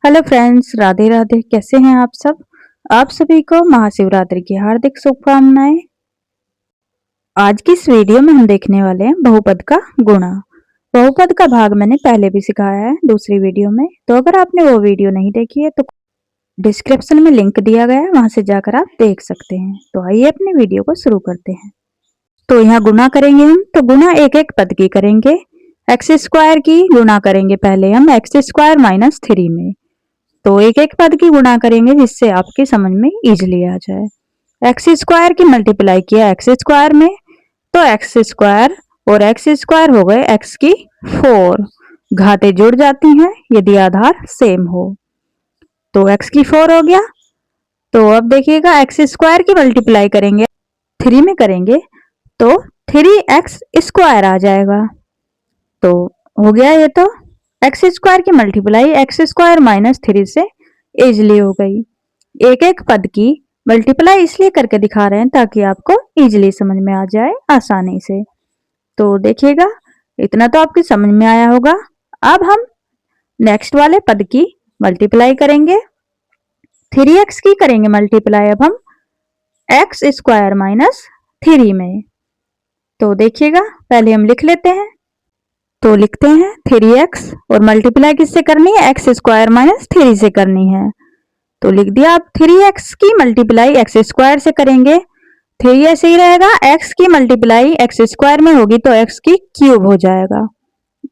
Hello friends, Radhe Radhe. कैसे हैं आप सब? आप सभी को महाशिवरात्रि की हार्दिक शुभकामनाएं। आज की इस वीडियो में हम देखने वाले हैं बहुपद का गुणा। बहुपद का भाग मैंने पहले भी सिखाया है दूसरी वीडियो में, तो अगर आपने वो वीडियो नहीं देखी है तो डिस्क्रिप्शन में लिंक दिया गया है, वहां से जाकर आप देख सकते हैं। तो आइए अपनी वीडियो को शुरू करते हैं। तो यहाँ गुणा करेंगे हम, तो गुणा एक एक पद की करेंगे। एक्स स्क्वायर की गुणा करेंगे पहले हम एक्स स्क्वायर माइनस 3 में। तो एक एक पद की गुणा करेंगे जिससे आपकी समझ में इजीली आ जाए। एक्स स्क्वायर की मल्टीप्लाई किया एक्स स्क्वायर में, तो एक्स स्क्वायर और एक्स स्क्वायर हो गए एक्स की 4। घातें जुड़ जाती हैं यदि आधार सेम हो। तो एक्स की 4 हो गया। तो अब देखिएगा एक्स स्क्वायर की मल्टीप्लाई करेंगे 3 में करेंगे तो 3x स्क्वायर आ जाएगा। तो हो गया ये। तो एक्स स्क्वायर की मल्टीप्लाई एक्स स्क्वायर माइनस 3 से इजली हो गई। एक एक पद की मल्टीप्लाई इसलिए करके दिखा रहे हैं ताकि आपको इजली समझ में आ जाए आसानी से। तो देखिएगा इतना तो आपकी समझ में आया होगा। अब हम नेक्स्ट वाले पद की मल्टीप्लाई करेंगे। 3x की करेंगे मल्टीप्लाई अब हम एक्स स्क्वायर माइनस 3 में। तो देखिएगा पहले हम लिख लेते हैं। तो लिखते हैं 3x और मल्टीप्लाई किससे करनी है? एक्स स्क्वायर माइनस 3 से करनी है। तो लिख दिया। अब 3x की मल्टीप्लाई एक्स स्क्वायर से करेंगे। 3 ऐसे ही रहेगा, x की मल्टीप्लाई एक्स स्क्वायर में होगी तो x की क्यूब हो जाएगा,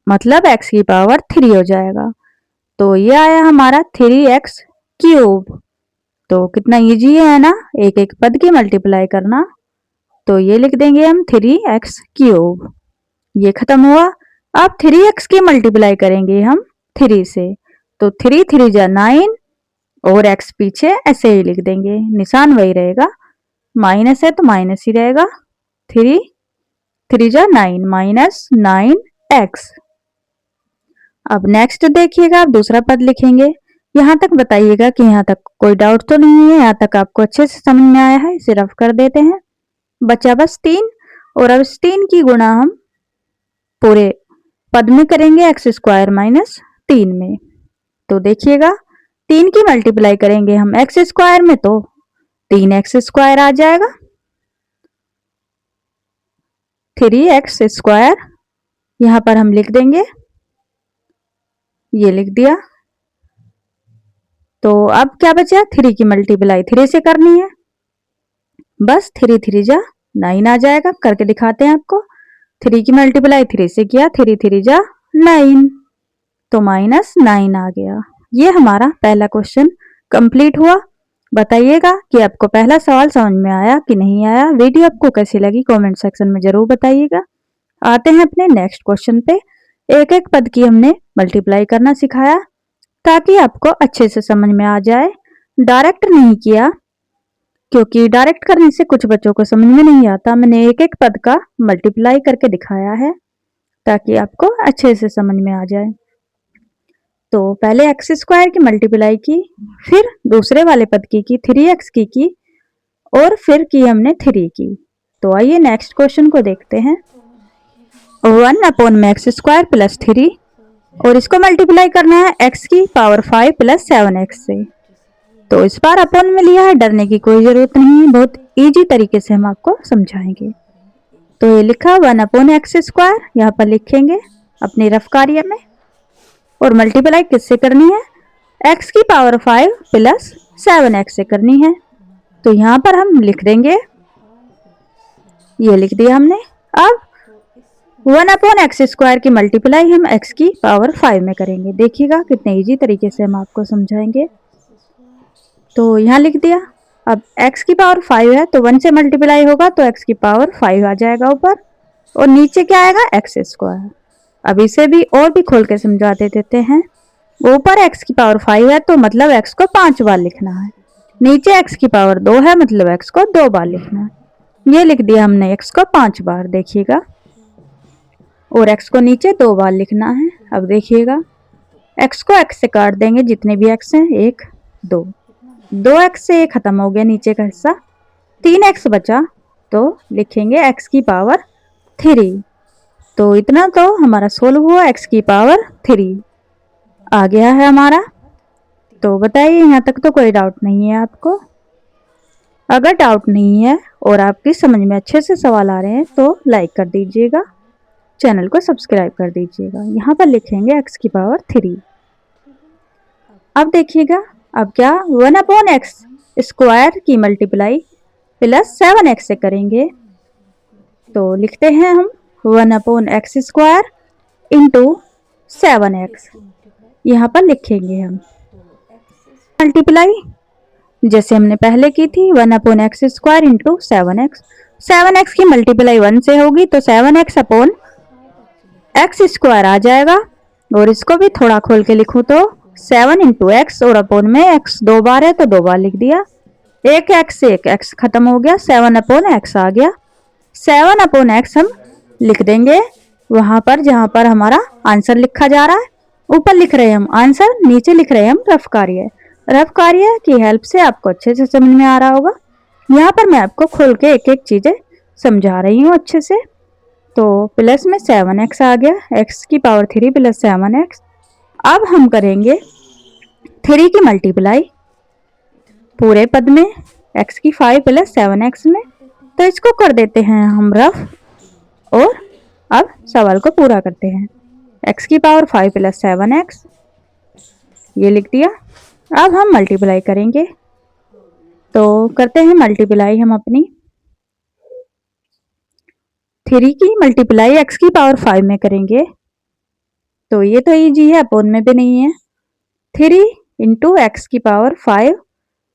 मतलब x की पावर 3 हो जाएगा। तो ये आया हमारा 3x क्यूब। तो कितना इजी है ना एक एक पद की मल्टीप्लाई करना। तो ये लिख देंगे हम 3x क्यूब। ये खत्म हुआ। अब 3x की मल्टीप्लाई करेंगे हम 3 से। तो 3 3 जा 9 और x पीछे ऐसे ही लिख देंगे, निशान वही रहेगा। माइनस है तो माइनस ही रहेगा। 3 3 जा 9 माइनस 9x। अब नेक्स्ट देखिएगा, आप दूसरा पद लिखेंगे। यहाँ तक बताइएगा कि यहाँ तक कोई डाउट तो नहीं है, यहाँ तक आपको अच्छे से समझ में आया है। इसे रफ कर देते हैं। बचा बस 3 और अब इस 3 की गुणा हम पूरे पद में करेंगे एक्स स्क्वायर माइनस 3 में। तो देखिएगा 3 की मल्टीप्लाई करेंगे हम एक्स स्क्वायर में तो 3x स्क्वायर आ जाएगा। 3x स्क्वायर यहां पर हम लिख देंगे, ये लिख दिया। तो अब क्या बचा? 3 की मल्टीप्लाई 3 से करनी है, बस 3 3 जा 9 आ जाएगा। करके दिखाते हैं आपको। 3 की मल्टीप्लाई 3 से किया, 3 3 जा 9 तो माइनस 9 आ गया। ये हमारा पहला क्वेश्चन कंप्लीट हुआ। बताइएगा कि आपको पहला सवाल समझ में आया कि नहीं आया। वीडियो आपको कैसी लगी कमेंट सेक्शन में जरूर बताइएगा। आते हैं अपने नेक्स्ट क्वेश्चन पे। एक एक पद की हमने मल्टीप्लाई करना सिखाया ताकि आपको अच्छे से समझ में आ जाए। डायरेक्ट नहीं किया क्योंकि डायरेक्ट करने से कुछ बच्चों को समझ में नहीं आता। मैंने एक एक पद का मल्टीप्लाई करके दिखाया है ताकि आपको अच्छे से समझ में आ जाए। तो पहले एक्स स्क्वायर की मल्टीप्लाई की, फिर दूसरे वाले पद की 3x की और फिर की हमने 3 की। तो आइए नेक्स्ट क्वेश्चन को देखते हैं। 1 अपॉन में एक्स स्क्वायर प्लस 3 और इसको मल्टीप्लाई करना है x की पावर 5 प्लस 7x से। तो इस बार अपॉन में लिया है, डरने की कोई जरूरत नहीं है, बहुत इजी तरीके से हम आपको समझाएंगे। तो ये लिखा 1 अपॉन एक्स स्क्वायर, यहाँ पर लिखेंगे अपने रफ कार्य में और मल्टीप्लाई किससे करनी है? x की पावर 5 प्लस 7x से करनी है। तो यहाँ पर हम लिख देंगे, ये लिख दिया हमने। अब 1 अपॉन एक्स स्क्वायर की मल्टीप्लाई हम x की पावर 5 में करेंगे। देखिएगा कितने इजी तरीके से हम आपको समझाएंगे। तो यहाँ लिख दिया। अब x की पावर 5 है तो 1 से मल्टीप्लाई होगा तो x की पावर 5 आ जाएगा ऊपर, और नीचे क्या आएगा? X square. अब इसे भी और भी खोल के समझा देते हैं। ऊपर x की पावर 5 है तो मतलब x को 5 बार लिखना है, नीचे x की पावर 2 है मतलब x को 2 बार लिखना है। ये लिख दिया हमने x को 5 बार, देखिएगा, और x को नीचे 2 बार लिखना है। अब देखिएगा x को x से काट देंगे, जितने भी x हैं 1 2, 2x से खत्म हो गया नीचे का हिस्सा, 3x बचा तो लिखेंगे x की पावर 3। तो इतना तो हमारा सोल्व हुआ। x की पावर 3 आ गया है हमारा। तो बताइए यहाँ तक तो कोई डाउट नहीं है आपको? अगर डाउट नहीं है और आपकी समझ में अच्छे से सवाल आ रहे हैं तो लाइक कर दीजिएगा, चैनल को सब्सक्राइब कर दीजिएगा। यहाँ पर लिखेंगे x की पावर 3। अब देखिएगा, अब क्या 1/x स्क्वायर की मल्टीप्लाई प्लस 7x से करेंगे। तो लिखते हैं हम 1/x स्क्वायर इंटू 7x। यहाँ पर लिखेंगे हम मल्टीप्लाई जैसे हमने पहले की थी 1/x square into 7x। 7x की मल्टीप्लाई 1 से होगी तो 7x अपॉन x स्क्वायर आ जाएगा। और इसको भी थोड़ा खोल के लिखूं तो 7 इंटू एक्स और अपॉन में x 2 बार है तो 2 बार लिख दिया। एक x से एक x खत्म हो गया, 7/x आ गया। 7/x हम लिख देंगे वहां पर जहां पर हमारा आंसर लिखा जा रहा है। ऊपर लिख रहे हैं हम आंसर, नीचे लिख रहे हैं हम रफ कार्य। रफ कार्य की हेल्प से आपको अच्छे से समझ में आ रहा होगा। यहाँ पर मैं आपको खोल के एक एक चीजें समझा रही हूँ अच्छे से। तो प्लस में 7x आ गया, x की पावर 3 प्लस 7x। अब हम करेंगे 3 की मल्टीप्लाई पूरे पद में x की 5 प्लस 7x में, तो इसको कर देते हैं हम रफ और अब सवाल को पूरा करते हैं। x की पावर 5 प्लस 7x ये लिख दिया। अब हम मल्टीप्लाई करेंगे, तो करते हैं मल्टीप्लाई हम अपनी 3 की मल्टीप्लाई x की पावर 5 में करेंगे। तो ये तो इजी है, अपोन में भी नहीं है। 3 इंटू एक्स की पावर 5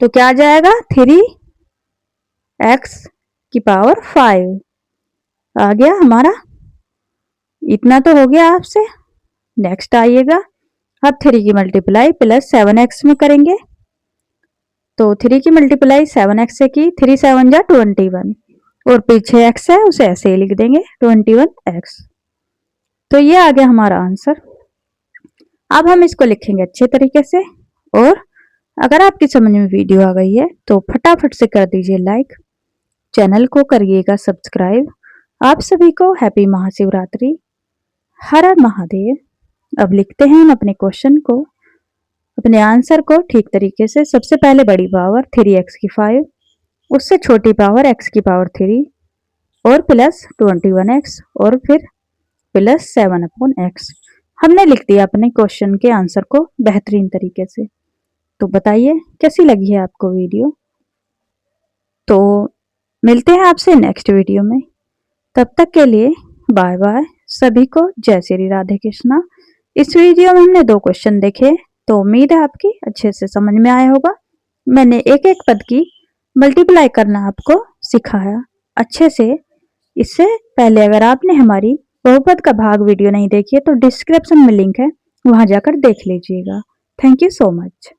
तो क्या आ जाएगा 3x की पावर 5 आ गया हमारा। इतना तो हो गया आपसे। नेक्स्ट आइएगा, अब 3 की मल्टीप्लाई प्लस 7x में करेंगे। तो 3 की मल्टीप्लाई 7x से की, 3 7 जा 21 और पीछे x है उसे ऐसे ही लिख देंगे 21x। तो ये आ गया हमारा आंसर। अब हम इसको लिखेंगे अच्छे तरीके से। और अगर आपकी समझ में वीडियो आ गई है तो फटाफट से कर दीजिए लाइक, चैनल को करिएगा सब्सक्राइब। आप सभी को हैप्पी महाशिवरात्रि, हर हर महादेव। अब लिखते हैं हम अपने क्वेश्चन को, अपने आंसर को ठीक तरीके से। सबसे पहले बड़ी पावर 3x की 5, उससे छोटी पावर x की पावर 3 और प्लस 21x और फिर प्लस 7/x। हमने लिख दिया अपने क्वेश्चन के आंसर को बेहतरीन तरीके से। तो बताइए कैसी लगी है आपको वीडियो। तो मिलते हैं आपसे नेक्स्ट वीडियो में, तब तक के लिए बाय बाय। सभी को जय श्री राधे कृष्णा। इस वीडियो में हमने 2 क्वेश्चन देखे, तो उम्मीद है आपकी अच्छे से समझ में आया होगा। मैंने एक एक पद की मल्टीप्लाई करना आपको सिखाया अच्छे से। इससे पहले अगर आपने हमारी बहुपद का भाग वीडियो नहीं देखी है तो डिस्क्रिप्शन में लिंक है, वहां जाकर देख लीजिएगा। Thank you so much.